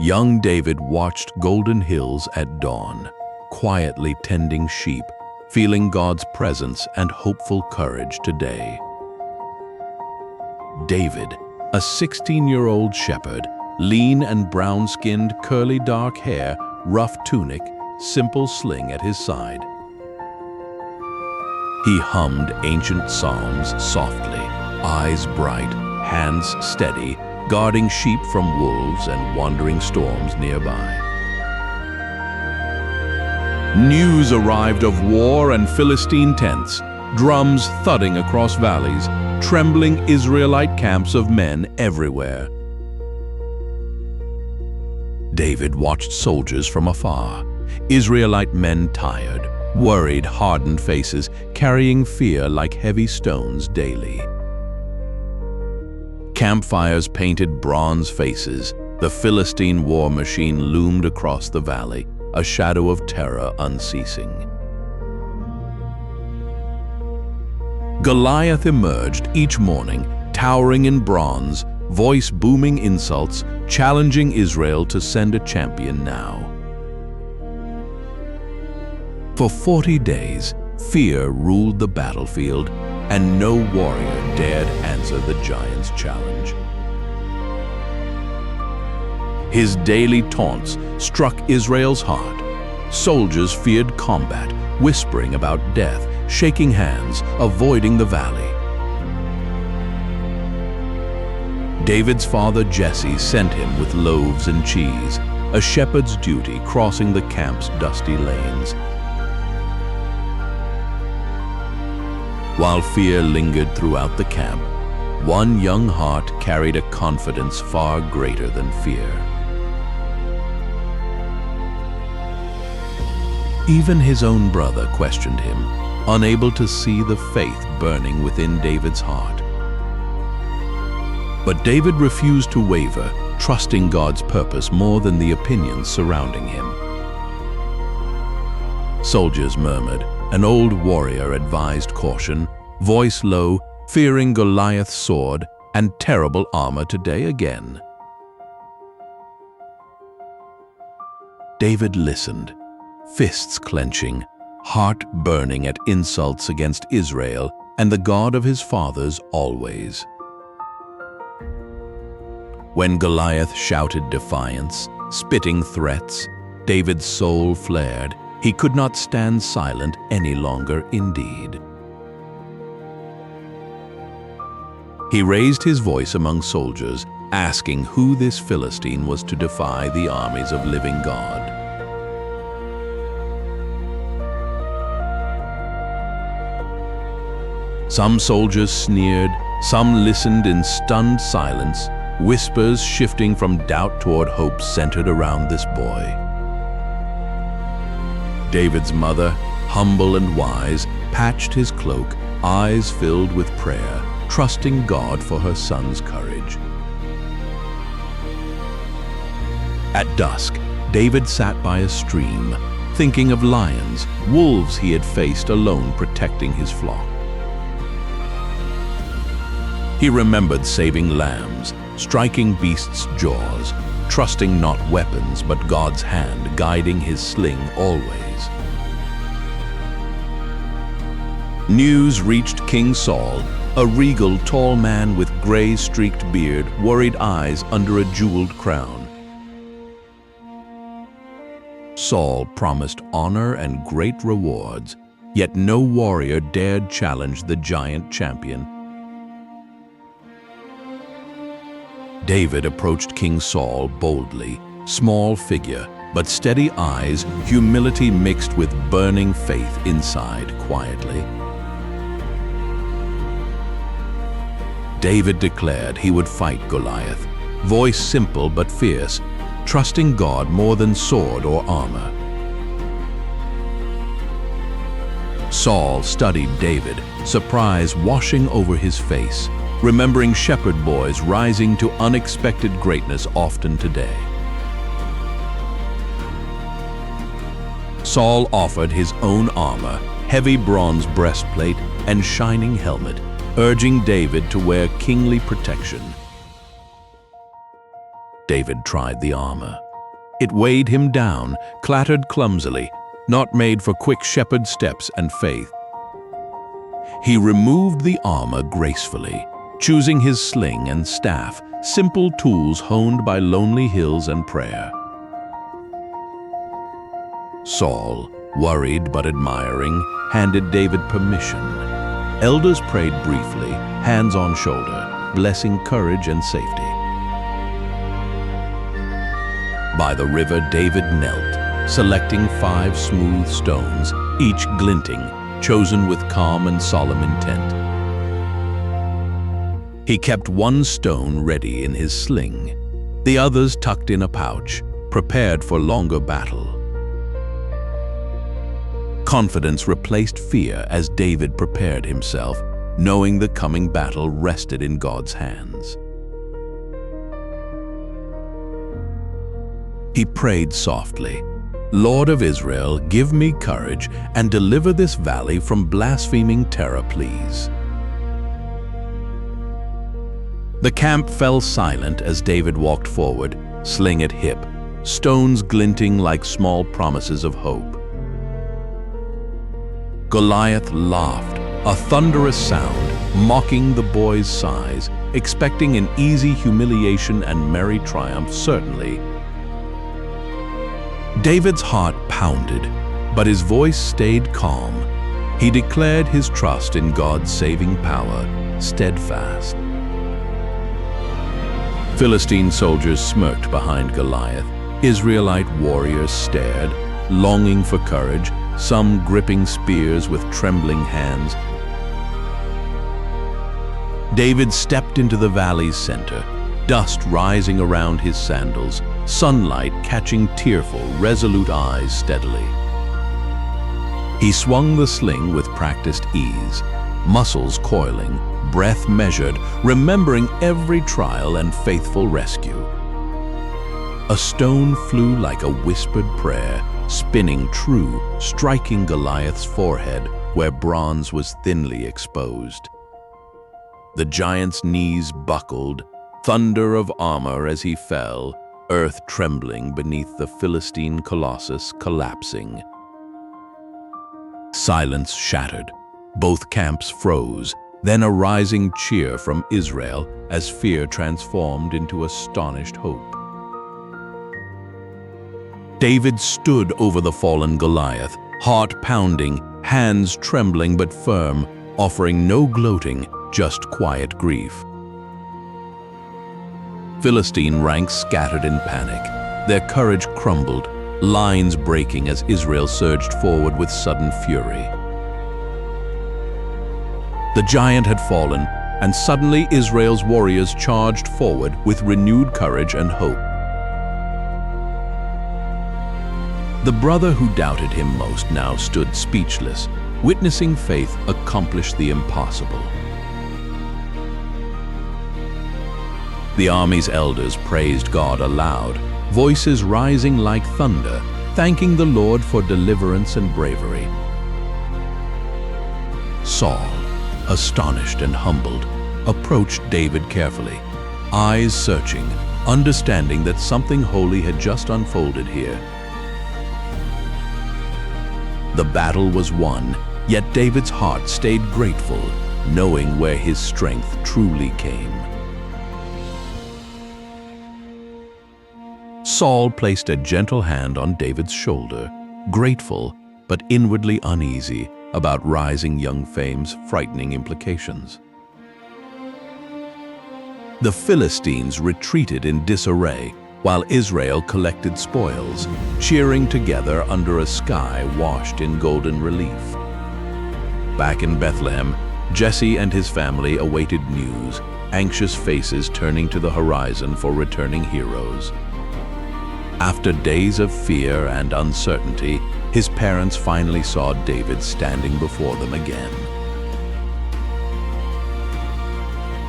Young David watched golden hills at dawn, quietly tending sheep, feeling God's presence and hopeful courage today. David, a 16-year-old shepherd, lean and brown-skinned, curly dark hair, rough tunic, simple sling at his side. He hummed ancient psalms softly, eyes bright, hands steady, guarding sheep from wolves and wandering storms nearby. News arrived of war and Philistine tents, drums thudding across valleys, trembling Israelite camps of men everywhere. David watched soldiers from afar, Israelite men tired, worried, hardened faces, carrying fear like heavy stones daily. Campfires painted bronze faces. The Philistine war machine loomed across the valley, a shadow of terror unceasing. Goliath emerged each morning, towering in bronze, voice booming insults, challenging Israel to send a champion now. For 40 days, fear ruled the battlefield, and no warrior dared answer the giant's challenge. His daily taunts struck Israel's heart. Soldiers feared combat, whispering about death, shaking hands, avoiding the valley. David's father Jesse sent him with loaves and cheese, a shepherd's duty crossing the camp's dusty lanes. While fear lingered throughout the camp, one young heart carried a confidence far greater than fear. Even his own brother questioned him, unable to see the faith burning within David's heart. But David refused to waver, trusting God's purpose more than the opinions surrounding him. Soldiers murmured. An old warrior advised caution, voice low, fearing Goliath's sword and terrible armor today again. David listened, fists clenching, heart burning at insults against Israel and the God of his fathers always. When Goliath shouted defiance, spitting threats, David's soul flared. He could not stand silent any longer indeed. He raised his voice among soldiers, asking who this Philistine was to defy the armies of living God. Some soldiers sneered, some listened in stunned silence, whispers shifting from doubt toward hope centered around this boy. David's mother, humble and wise, patched his cloak, eyes filled with prayer, trusting God for her son's courage. At dusk, David sat by a stream, thinking of lions, wolves he had faced alone protecting his flock. He remembered saving lambs, striking beasts' jaws, trusting not weapons but God's hand guiding his sling always. News reached King Saul, a regal tall man with gray-streaked beard, worried eyes under a jeweled crown. Saul promised honor and great rewards, yet no warrior dared challenge the giant champion. David approached King Saul boldly, small figure, but steady eyes, humility mixed with burning faith inside quietly. David declared he would fight Goliath, voice simple but fierce, trusting God more than sword or armor. Saul studied David, surprise washing over his face, remembering shepherd boys rising to unexpected greatness often today. Saul offered his own armor, heavy bronze breastplate, and shining helmet, urging David to wear kingly protection. David tried the armor, It weighed him down, clattered clumsily, not made for quick shepherd steps and faith. He removed the armor gracefully, choosing his sling and staff, simple tools honed by lonely hills and prayer. Saul, worried but admiring, handed David permission. Elders prayed briefly, hands on shoulder, blessing courage and safety. By the river, David knelt, selecting 5 smooth stones, each glinting, chosen with calm and solemn intent. He kept one stone ready in his sling, the others tucked in a pouch, prepared for longer battle. Confidence replaced fear as David prepared himself, knowing the coming battle rested in God's hands. He prayed softly, "Lord of Israel, give me courage and deliver this valley from blaspheming terror, please." The camp fell silent as David walked forward, sling at hip, stones glinting like small promises of hope. Goliath laughed, a thunderous sound, mocking the boy's size, expecting an easy humiliation and merry triumph, certainly. David's heart pounded, but his voice stayed calm. He declared his trust in God's saving power, steadfast. Philistine soldiers smirked behind Goliath. Israelite warriors stared, longing for courage, some gripping spears with trembling hands. David stepped into the valley's center, dust rising around his sandals, sunlight catching tearful, resolute eyes steadily. He swung the sling with practiced ease, muscles coiling, breath measured, remembering every trial and faithful rescue. A stone flew like a whispered prayer, spinning true, striking Goliath's forehead where bronze was thinly exposed. The giant's knees buckled, thunder of armor as he fell, earth trembling beneath the Philistine colossus collapsing. Silence shattered. Both camps froze, then a rising cheer from Israel as fear transformed into astonished hope. David stood over the fallen Goliath, heart pounding, hands trembling but firm, offering no gloating, just quiet grief. Philistine ranks scattered in panic. Their courage crumbled, lines breaking as Israel surged forward with sudden fury. The giant had fallen, and suddenly Israel's warriors charged forward with renewed courage and hope. The brother who doubted him most now stood speechless, witnessing faith accomplish the impossible. The army's elders praised God aloud, voices rising like thunder, thanking the Lord for deliverance and bravery. Saul, astonished and humbled, approached David carefully, eyes searching, understanding that something holy had just unfolded here. The battle was won, yet David's heart stayed grateful, knowing where his strength truly came. Saul placed a gentle hand on David's shoulder, grateful but inwardly uneasy about rising young fame's frightening implications. The Philistines retreated in disarray while Israel collected spoils, cheering together under a sky washed in golden relief. Back in Bethlehem, Jesse and his family awaited news, anxious faces turning to the horizon for returning heroes. After days of fear and uncertainty, his parents finally saw David standing before them again.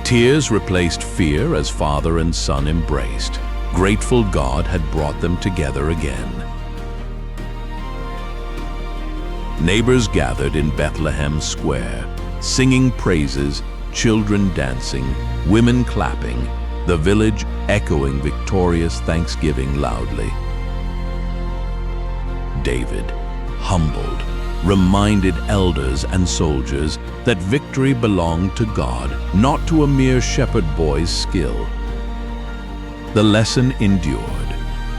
Tears replaced fear as father and son embraced. Grateful God had brought them together again. Neighbors gathered in Bethlehem Square, singing praises, children dancing, women clapping, the village echoing victorious thanksgiving loudly. David, humbled, reminded elders and soldiers that victory belonged to God, not to a mere shepherd boy's skill. The lesson endured.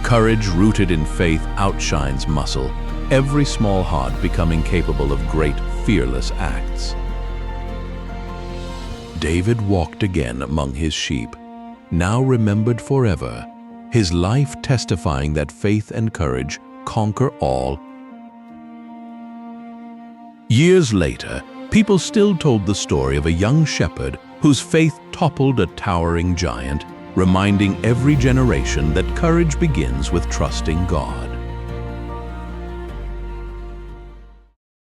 Courage rooted in faith outshines muscle, every small heart becoming capable of great, fearless acts. David walked again among his sheep, now remembered forever, his life testifying that faith and courage conquer all. Years later, people still told the story of a young shepherd whose faith toppled a towering giant, reminding every generation that courage begins with trusting God.